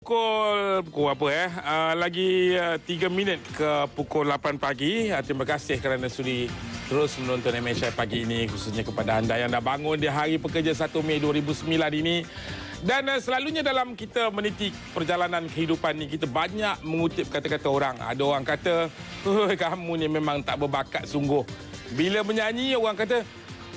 Pukul apa lagi 3 minit ke pukul 8 pagi. Terima kasih kerana sudi terus menonton MHI pagi ini, khususnya kepada anda yang dah bangun di hari pekerja 1 Mei 2009 ini. Dan selalunya dalam kita meniti perjalanan kehidupan ni, kita banyak mengutip kata-kata orang. Ada orang kata, kamu ni memang tak berbakat sungguh. Bila menyanyi, orang kata,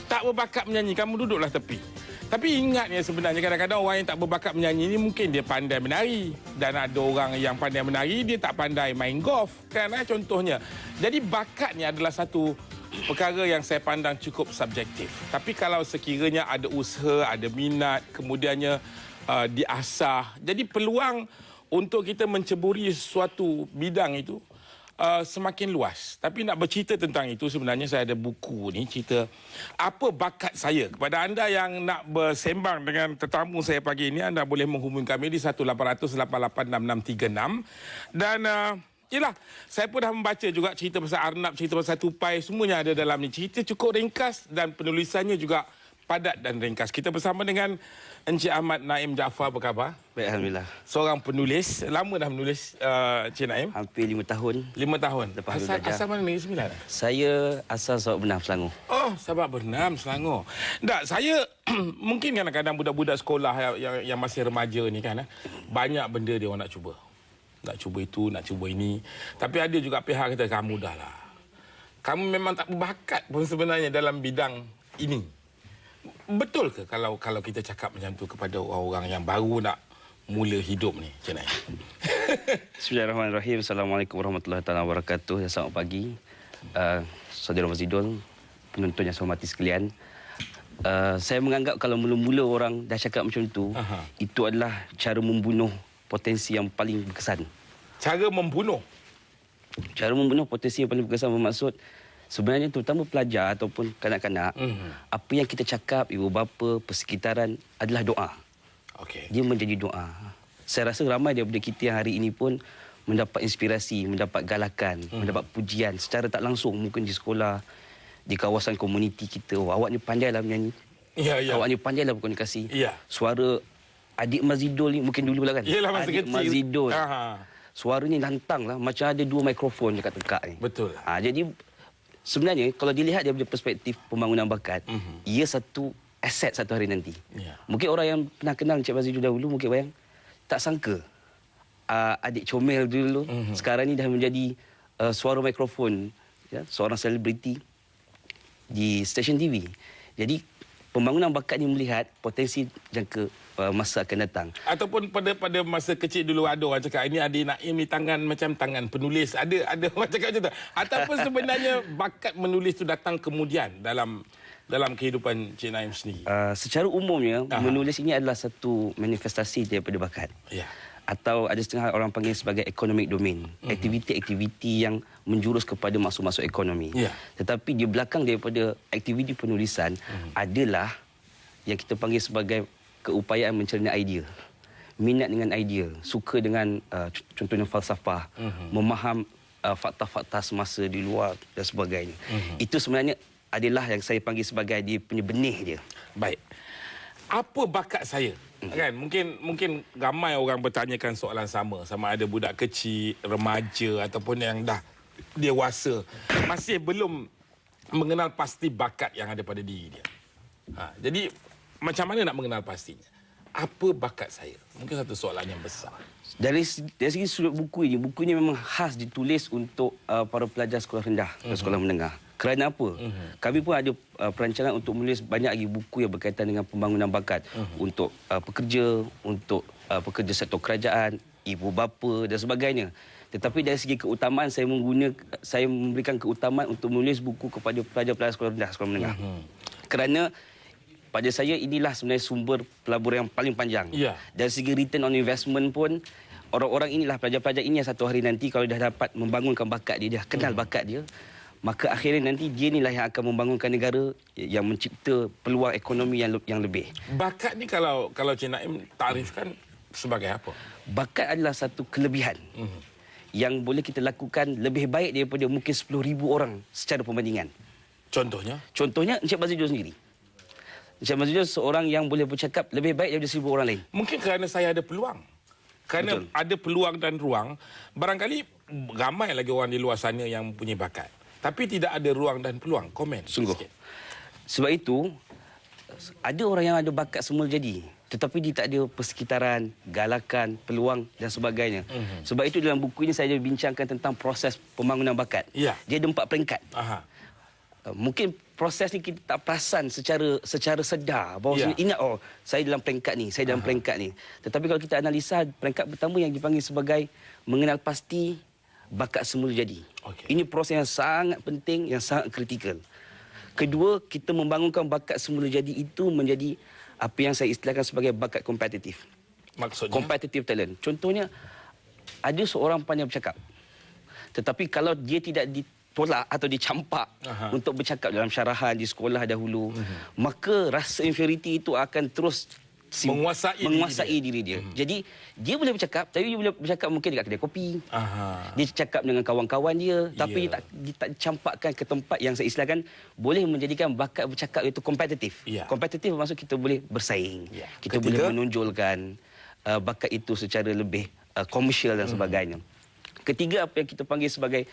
tak berbakat menyanyi, kamu duduklah tepi. Tapi ingatnya sebenarnya kadang-kadang orang yang tak berbakat menyanyi ni mungkin dia pandai menari. Dan ada orang yang pandai menari, dia tak pandai main golf. Kan contohnya. Jadi bakat ni adalah satu perkara yang saya pandang cukup subjektif. Tapi kalau sekiranya ada usaha, ada minat, kemudiannya diasah. Jadi peluang untuk kita menceburi suatu bidang itu semakin luas. Tapi nak bercerita tentang itu, sebenarnya saya ada buku ni, cerita apa bakat saya. Kepada anda yang nak bersembang dengan tetamu saya pagi ini, anda boleh menghubungi kami di 1800886636. Dan yelah, saya pun dah membaca juga cerita pasal Arnab, cerita pasal tupai, semuanya ada dalam ni. Cerita cukup ringkas dan penulisannya juga padat dan ringkas. Kita bersama dengan Encik Ahmad Naim Jaafar. Apa khabar? Baik, alhamdulillah. Seorang penulis. Lama dah menulis, Encik Naim? Hampir 5 tahun. 5 tahun. Lepas asal mana Negeri Sembilan? Saya asal Sabak Bernam, Selangor. Oh, Sabak Bernam, Selangor. Tak, saya mungkin kadang-kadang budak-budak sekolah yang masih remaja ni kan, banyak benda dia orang nak cuba. Nak cuba itu, nak cuba ini. Tapi ada juga pihak kata, kamu dah lah. Kamu memang tak berbakat pun sebenarnya dalam bidang ini. Betul ke kalau kita cakap macam tu kepada orang-orang yang baru nak mula hidup ni, Cik Naim? Bismillahirrahmanirrahim. Assalamualaikum warahmatullahi wabarakatuh. Selamat pagi. Saudara Mazidul, penonton yang saya hormati sekalian. Saya menganggap kalau mula-mula orang dah cakap macam tu, itu adalah cara membunuh potensi yang paling berkesan. Cara membunuh? Cara membunuh potensi yang paling berkesan bermaksud, sebenarnya terutama pelajar ataupun kanak-kanak, apa yang kita cakap, ibu bapa, persekitaran adalah doa. Okay. Dia menjadi doa. Saya rasa ramai daripada kita yang hari ini pun mendapat inspirasi, mendapat galakan, mendapat pujian secara tak langsung, mungkin di sekolah, di kawasan komuniti kita. Oh, awak ni pandailah menyanyi. Ya, ya. Awak ni pandailah berkomunikasi. Ya. Suara adik Mazidul ni mungkin dulu lah kan. Yalah, masa adik kecil. Mazidul. Suaranya lantang lah, macam ada 2 mikrofon dekat tekak ni. Betul. Jadi sebenarnya kalau dilihat daripada perspektif pembangunan bakat, ia satu aset satu hari nanti. Yeah. Mungkin orang yang pernah kenal Encik Mazidul dahulu mungkin bayang tak sangka adik comel dulu sekarang ni dah menjadi suara mikrofon, ya, seorang selebriti di stesen TV. Jadi pembangunan bakat ni melihat potensi jangka masa akan datang. Ataupun pada masa kecil dulu ada orang cakap ini adik Naim ni tangan macam tangan penulis. Ada orang cakap macam tu. Ataupun sebenarnya bakat menulis tu datang kemudian dalam kehidupan Cik Naim sendiri. Secara umumnya menulis ini adalah satu manifestasi daripada bakat. Ya. Atau ada setengah orang panggil sebagai economic domain. Aktiviti-aktiviti yang menjurus kepada masuk-masuk ekonomi. Yeah. Tetapi di belakang daripada aktiviti penulisan adalah yang kita panggil sebagai keupayaan mencerna idea. Minat dengan idea. Suka dengan contohnya falsafah. Memaham fakta-fakta semasa di luar dan sebagainya. Itu sebenarnya adalah yang saya panggil sebagai dia punya benih dia. Baik. Apa bakat saya? Kan mungkin ramai orang bertanyakan soalan sama ada budak kecil, remaja ataupun yang dah dewasa masih belum mengenal pasti bakat yang ada pada diri dia. Jadi macam mana nak mengenal pastinya? Apa bakat saya? Mungkin satu soalan yang besar. Dari segi sudut buku ini memang khas ditulis untuk para pelajar sekolah rendah dan sekolah menengah. Kerana apa? Kami pun ada perancangan untuk menulis banyak lagi buku yang berkaitan dengan pembangunan bakat untuk pekerja, untuk pekerja sektor kerajaan, ibu bapa dan sebagainya. Tetapi dari segi keutamaan saya memberikan keutamaan untuk menulis buku kepada pelajar-pelajar sekolah rendah, sekolah menengah. Kerana pada saya inilah sebenarnya sumber pelabur yang paling panjang. Yeah. Dari segi return on investment pun orang-orang inilah, pelajar-pelajar ini yang satu hari nanti kalau dah dapat membangunkan bakat dia, dah kenal bakat dia, maka akhirnya nanti dia inilah yang akan membangunkan negara yang mencipta peluang ekonomi yang lebih. Bakat ni kalau Cik Naim tarifkan sebagai apa? Bakat adalah satu kelebihan yang boleh kita lakukan lebih baik daripada mungkin 10,000 orang secara perbandingan. Contohnya? Contohnya Encik Mazidul sendiri. Encik Mazidul seorang yang boleh bercakap lebih baik daripada 1,000 orang lain. Mungkin kerana saya ada peluang. Kerana Betul. ada peluang dan ruang, barangkali ramai lagi orang di luar sana yang punya bakat. Tapi tidak ada ruang dan peluang. Komen Sungguh. sikit. Sebab itu, ada orang yang ada bakat semula jadi. Tetapi dia tak ada persekitaran, galakan, peluang dan sebagainya. Sebab itu dalam buku ini saya bincangkan tentang proses pembangunan bakat. Ya. Dia ada 4 peringkat. Aha. Mungkin proses ni kita tak perasan secara sedar bahawa Ya. ingat saya dalam peringkat ni, saya dalam peringkat ni. Tetapi kalau kita analisa peringkat pertama yang dipanggil sebagai mengenal pasti bakat semula jadi. Okey. Ini proses yang sangat penting, yang sangat kritikal. Kedua, kita membangunkan bakat semula jadi itu menjadi apa yang saya istilahkan sebagai bakat kompetitif. Maksudnya? Competitive talent. Contohnya, ada seorang pandai bercakap. Tetapi kalau dia tidak ditolak atau dicampak untuk bercakap dalam syarahan di sekolah dahulu, maka rasa inferiority itu akan terus menguasai diri dia. Jadi, dia boleh bercakap, tapi dia boleh bercakap mungkin dekat kedai kopi. Dia cakap dengan kawan-kawan dia, tapi dia tak campakkan ke tempat yang saya istilahkan boleh menjadikan bakat bercakap itu kompetitif. Kompetitif bermaksud kita boleh bersaing. Kita boleh menonjolkan bakat itu secara lebih komersial dan sebagainya. Ketiga, apa yang kita panggil sebagai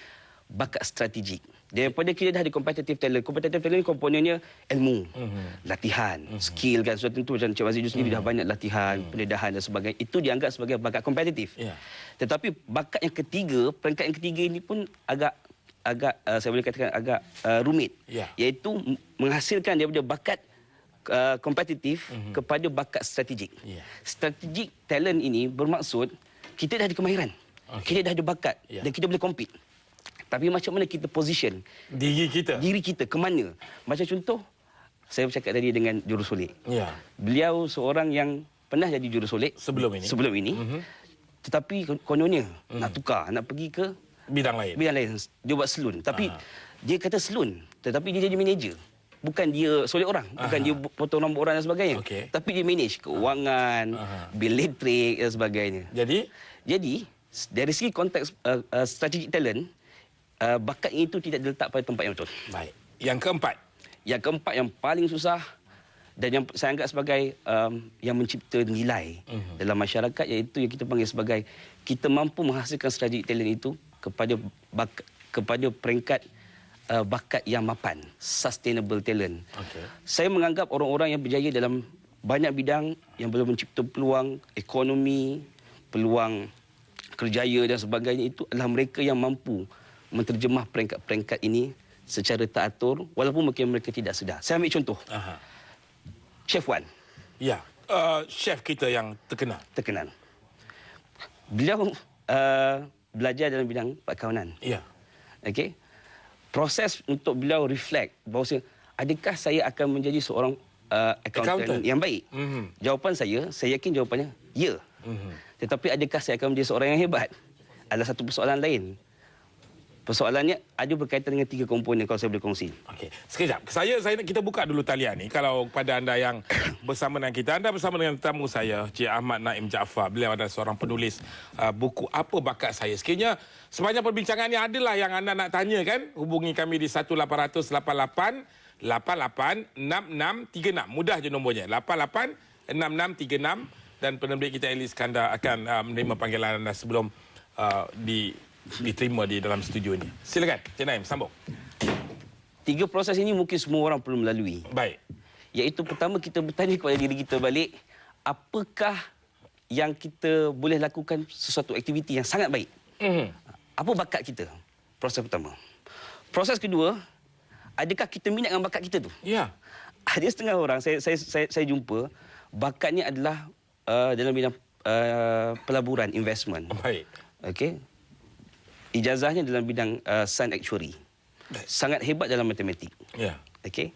bakat strategik. Daripada kita dah ada competitive talent. Competitive talent komponennya ilmu, latihan, skill kan. Suatu tentu macam Cik Wazir sendiri dah banyak latihan, pendedahan dan sebagainya. Itu dianggap sebagai bakat kompetitif. Tetapi bakat yang ketiga, peringkat yang ketiga ini pun agak saya boleh katakan agak rumit. Iaitu menghasilkan daripada bakat kompetitif kepada bakat strategik. Strategik talent ini bermaksud kita dah ada kemahiran. Kita dah ada bakat dan kita boleh compete. Tapi macam mana kita position diri kita ke mana? Macam contoh, saya bercakap tadi dengan jurusolek. Beliau seorang yang pernah jadi jurusolek sebelum ini. Tetapi kononnya nak tukar, nak pergi ke bidang lain. Dia buat salon. Tapi dia kata salon, tetapi dia jadi manager. Bukan dia solek orang, bukan dia potong nombor orang dan sebagainya. Tapi dia manage keuangan, bil elektrik dan sebagainya. Jadi dari segi konteks strategic talent, bakat itu tidak diletak pada tempat yang betul. Baik. Yang keempat? Yang keempat yang paling susah dan yang saya anggap sebagai yang mencipta nilai dalam masyarakat, iaitu yang kita panggil sebagai kita mampu menghasilkan strategic talent itu kepada peringkat bakat yang mapan, sustainable talent. Saya menganggap orang-orang yang berjaya dalam banyak bidang yang boleh mencipta peluang ekonomi, peluang kerjaya dan sebagainya, itu adalah mereka yang mampu menterjemah peringkat-peringkat ini secara teratur walaupun mungkin mereka tidak sedar. Saya ambil contoh. Chef Wan. Chef kita yang terkenal. Beliau belajar dalam bidang perkawanan. Okey. Proses untuk beliau reflect bahawa adakah saya akan menjadi seorang accountant yang baik? Jawapan saya yakin jawapannya ya. Tetapi adakah saya akan menjadi seorang yang hebat? Adalah satu persoalan lain. Persoalannya ada berkaitan dengan 3 komponen kalau saya boleh kongsi. Okey. Sekejap. Kita buka dulu talian ni. Kalau pada anda yang bersama dengan kita, anda bersama dengan tetamu saya, Cik Ahmad Naim Jaafar. Beliau adalah seorang penulis buku Apa Bakat Saya. Sekiranya sepanjang perbincangan ni adalah yang anda nak tanya kan, hubungi kami di 1800 88 88 6636. Mudah je nombornya. 88 6636 dan penerbit kita Eli Iskandar akan menerima panggilan anda sebelum diterima di dalam studio ini. Silakan, Cik Naim, sambung. 3 proses ini mungkin semua orang perlu melalui. Baik. Iaitu pertama, kita bertanya kepada diri kita balik, apakah yang kita boleh lakukan sesuatu aktiviti yang sangat baik? Apa bakat kita? Proses pertama. Proses kedua, adakah kita minat dengan bakat kita tu? Ada setengah orang saya jumpa, bakatnya adalah dalam bidang pelaburan, investment. Baik. Okey. Ijazahnya dalam bidang science actuary. Sangat hebat dalam matematik. Okey.